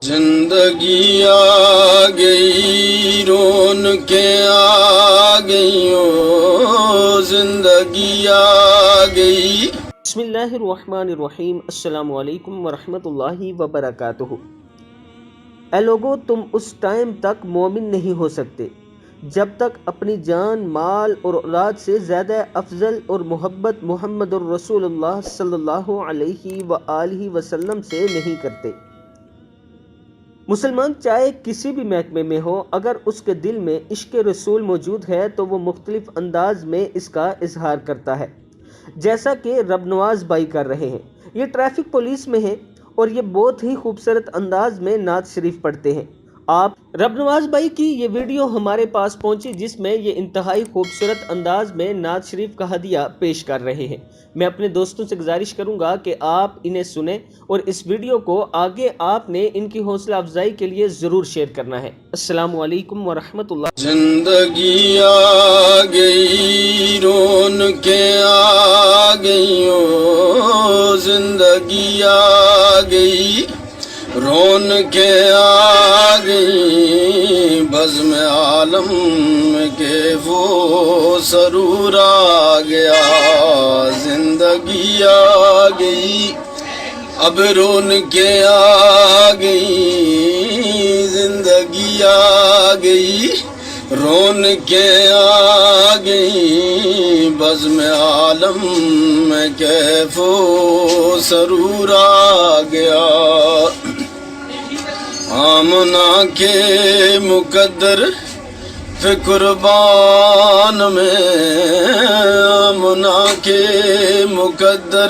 زندگی آ گئی رون کے آ گئی زندگی آ گئی۔ بسم اللہ الرحمن الرحیم۔ السلام علیکم ورحمۃ اللہ وبرکاتہ۔ اے لوگو، تم اس ٹائم تک مومن نہیں ہو سکتے جب تک اپنی جان، مال اور اولاد سے زیادہ افضل اور محبت محمد الرسول اللہ صلی اللہ علیہ وآلہ وسلم سے نہیں کرتے۔ مسلمان چاہے کسی بھی محکمے میں ہو، اگر اس کے دل میں عشق رسول موجود ہے تو وہ مختلف انداز میں اس کا اظہار کرتا ہے، جیسا کہ رب نواز بھائی کر رہے ہیں۔ یہ ٹریفک پولیس میں ہیں اور یہ بہت ہی خوبصورت انداز میں نعت شریف پڑھتے ہیں۔ آپ رب نواز بھائی کی یہ ویڈیو ہمارے پاس پہنچی جس میں یہ انتہائی خوبصورت انداز میں نعت شریف کا ہدیہ پیش کر رہے ہیں۔ میں اپنے دوستوں سے گزارش کروں گا کہ آپ انہیں سنیں اور اس ویڈیو کو آگے آپ نے ان کی حوصلہ افزائی کے لیے ضرور شیئر کرنا ہے۔ السلام علیکم ورحمۃ اللہ۔ زندگی آ گئی رون کے آ گئی زندگی آ گئی رون کے آ گئی بزم عالم کے وہ سرور آ گیا۔ زندگی آ گئی اب رون کے آ گئی زندگی آ گئی رون کے آ گئی بزم عالم کیف و سرور آ گیا۔ آمنا کے مقدر پہ قربان میں آمنا کے مقدر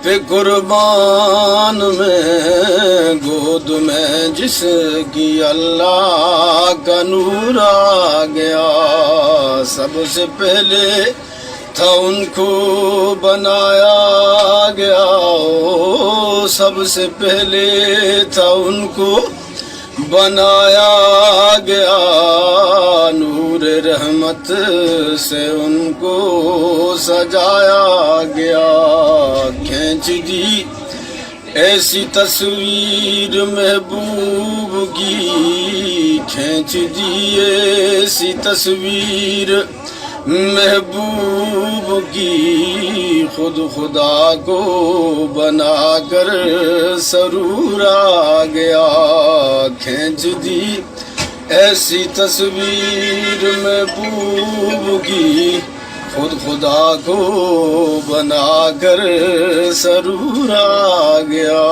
پہ قربان میں گود میں جس کی اللہ کا نور آ گیا۔ سب سے پہلے تھا ان کو بنایا گیا سب سے پہلے تھا ان کو بنایا گیا۔ نور رحمت سے ان کو سجایا گیا۔ کھینچ دی ایسی تصویر محبوب کی کھینچ دی ایسی تصویر محبوب کی خود خدا کو بنا کر سرور آ گیا۔ کھینچ دی ایسی تصویر محبوب کی خود خدا کو بنا کر سرور آ گیا۔